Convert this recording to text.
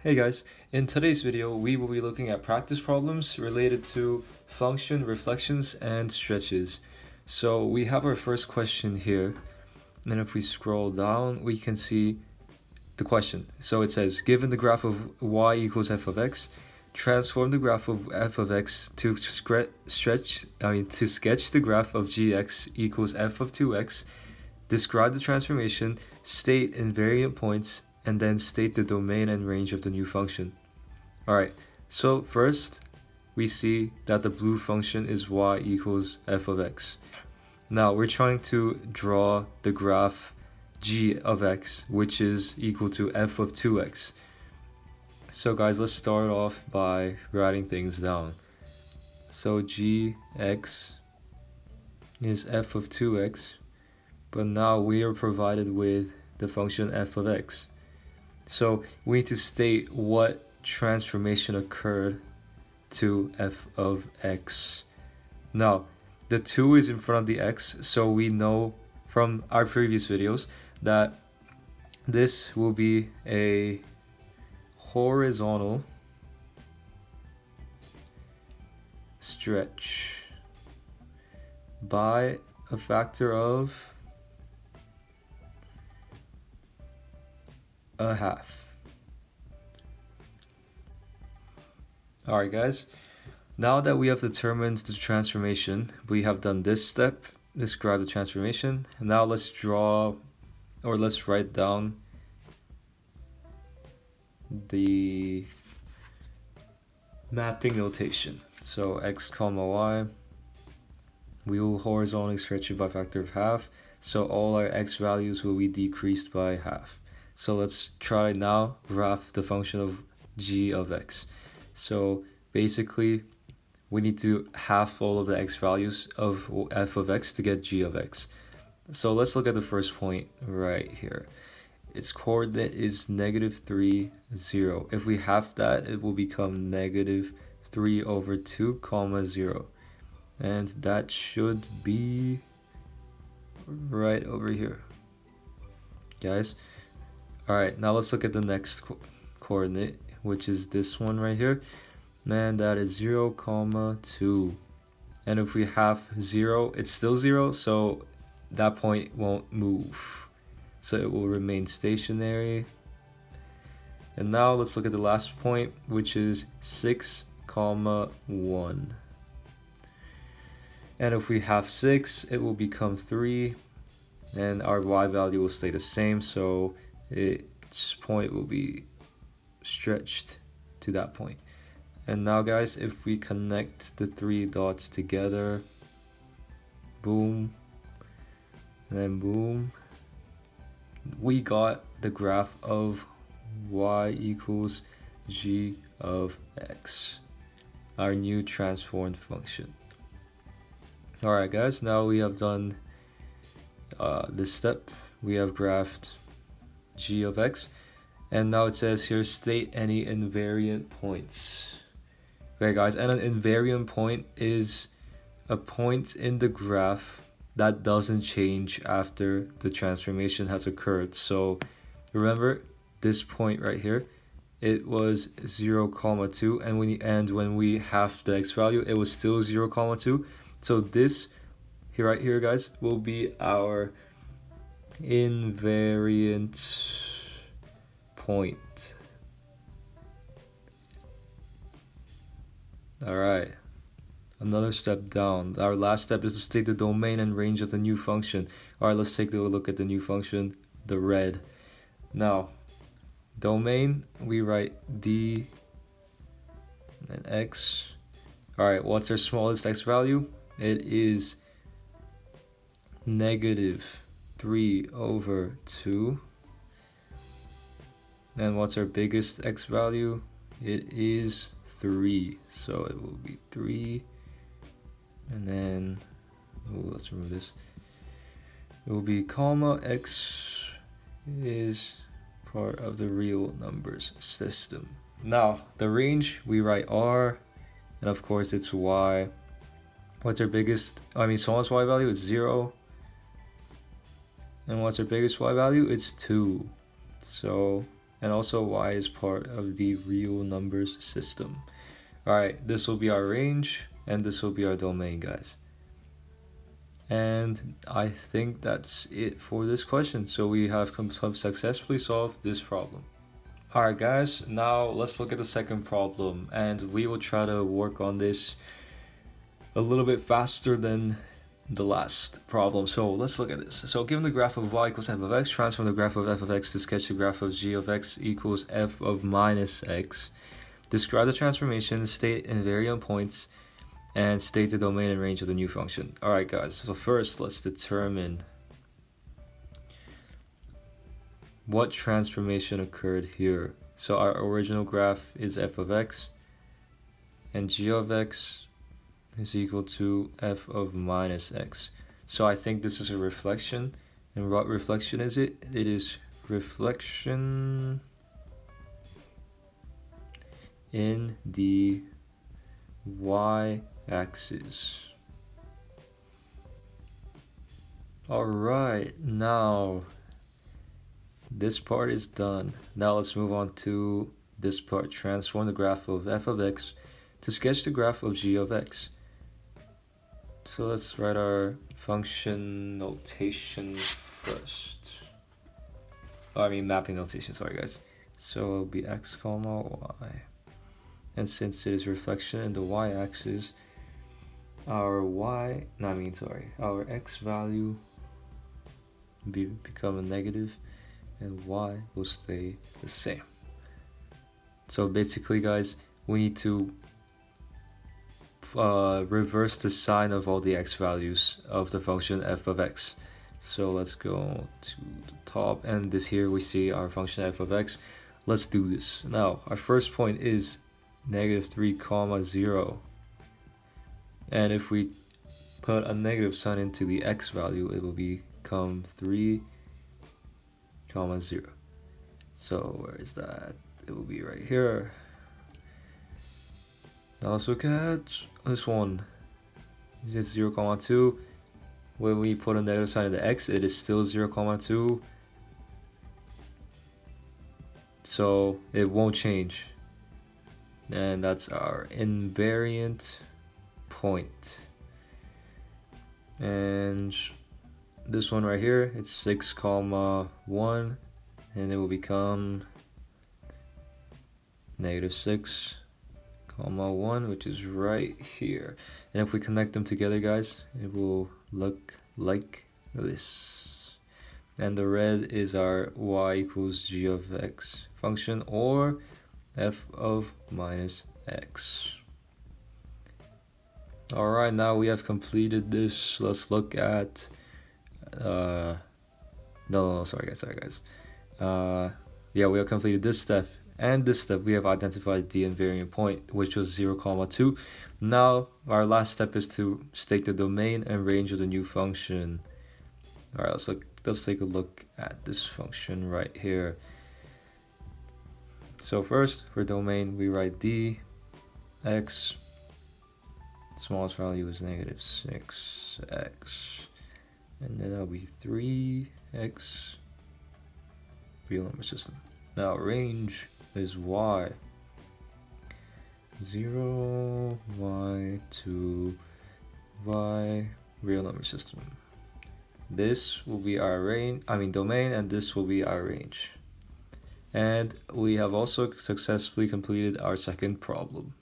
Hey guys, in today's video we will be looking at practice problems related to function reflections and stretches. So we have our first question here, and if we scroll down we can see the question. So it says, given the graph of y equals f of x, transform the graph of f of x to sketch the graph of gx equals f of 2x, describe the transformation, state invariant points, and then state the domain and range of the new function. Alright, so first we see that the blue function is y equals f of x. Now we're trying to draw the graph g of x, which is equal to f of 2x. So guys, let's start off by writing things down. So gx is f of 2x, but now we are provided with the function f of x. So we need to state what transformation occurred to f of x. Now, the 2 is in front of the x, so we know from our previous videos that this will be a horizontal stretch by a factor of a half. Alright guys, now that we have determined the transformation, we have done this step, describe the transformation, and now let's draw, or let's write down the mapping notation. So x comma y, we will horizontally stretch it by a factor of half, so all our x values will be decreased by half. So let's try now graph the function of g of x. So basically we need to half all of the x values of f of x to get g of x. So let's look at the first point right here. Its coordinate is -3, 0. If we half that, it will become -3 over 2 comma 0. And that should be right over here, guys. Alright, now let's look at the next coordinate, which is this one right here. Man, that is 0 comma 2. And if we half 0, it's still 0, so that point won't move. So it will remain stationary. And now let's look at the last point, which is 6 comma 1. And if we half 6, it will become 3, and our y value will stay the same, so its point will be stretched to that point. And now guys, if we connect the 3 dots together, boom, and then boom, we got the graph of y equals g of x, our new transformed function. Alright guys, now we have done this step. We have graphed g of x, and now it says here, state any invariant points. Okay guys, and an invariant point is a point in the graph that doesn't change after the transformation has occurred. So remember this point right here, it was 0 comma 2, and when we halved the x value, it was still 0 comma 2. So this here right here guys will be our invariant point. Alright, another step down. Our last step is to state the domain and range of the new function. Alright, let's take a look at the new function, the red. Now, domain, we write d and x. Alright, what's our smallest x value? It is -3 over 2. And what's our biggest x value? It is 3. So it will be 3. And then, let's remove this. It will be comma x is part of the real numbers system. Now, the range, we write r, and of course it's y. What's our smallest y value? It's 0. And what's our biggest y value? It's 2. So and also y is part of the real numbers system. Alright, this will be our range, and this will be our domain, guys. And I think that's it for this question. So we have successfully solved this problem. Alright guys, now let's look at the second problem, and we will try to work on this a little bit faster than the last problem. So let's look at this. So given the graph of y equals f of x, transform the graph of f of x to sketch the graph of g of x equals f of minus x. Describe the transformation, state invariant points, and state the domain and range of the new function. Alright guys, so first let's determine what transformation occurred here. So our original graph is f of x, and g of x is equal to f of minus x. So I think this is a reflection. And what reflection is it? It is reflection in the y-axis. Alright, now this part is done. Now let's move on to this part. Transform the graph of f of x to sketch the graph of g of x. So let's write our function notation first. Oh, I mean mapping notation, sorry guys. So it'll be x comma y. And since it is reflection in the y-axis, our x value become a negative and y will stay the same. So basically guys, we need to reverse the sign of all the x values of the function f of x. So let's go to the top, and this here we see our function f of x. Let's do this. Now our first point is -3, 0, and if we put a negative sign into the x value, it will become 3, 0. So where is that? It will be right here. Now let's look at this one. It's 0, 2. When we put a negative sign in the x, it is still 0, 2. So it won't change. And that's our invariant point. And this one right here, it's 6, 1, and it will become -6, 1, which is right here. And if we connect them together, guys, it will look like this. And the red is our y equals g of x function, or f of minus x. Alright, now we have completed this. Let's look at sorry guys. Yeah, we have completed this step, and this step we have identified the invariant point, which was 0, 2. Now our last step is to state the domain and range of the new function. Alright, let's take a look at this function right here. So first, for domain, we write d x, smallest value is -6x, and then that'll be 3x, real number system. Now range is y, 0, y, 2, y, real number system. This will be our domain, and this will be our range. And we have also successfully completed our second problem.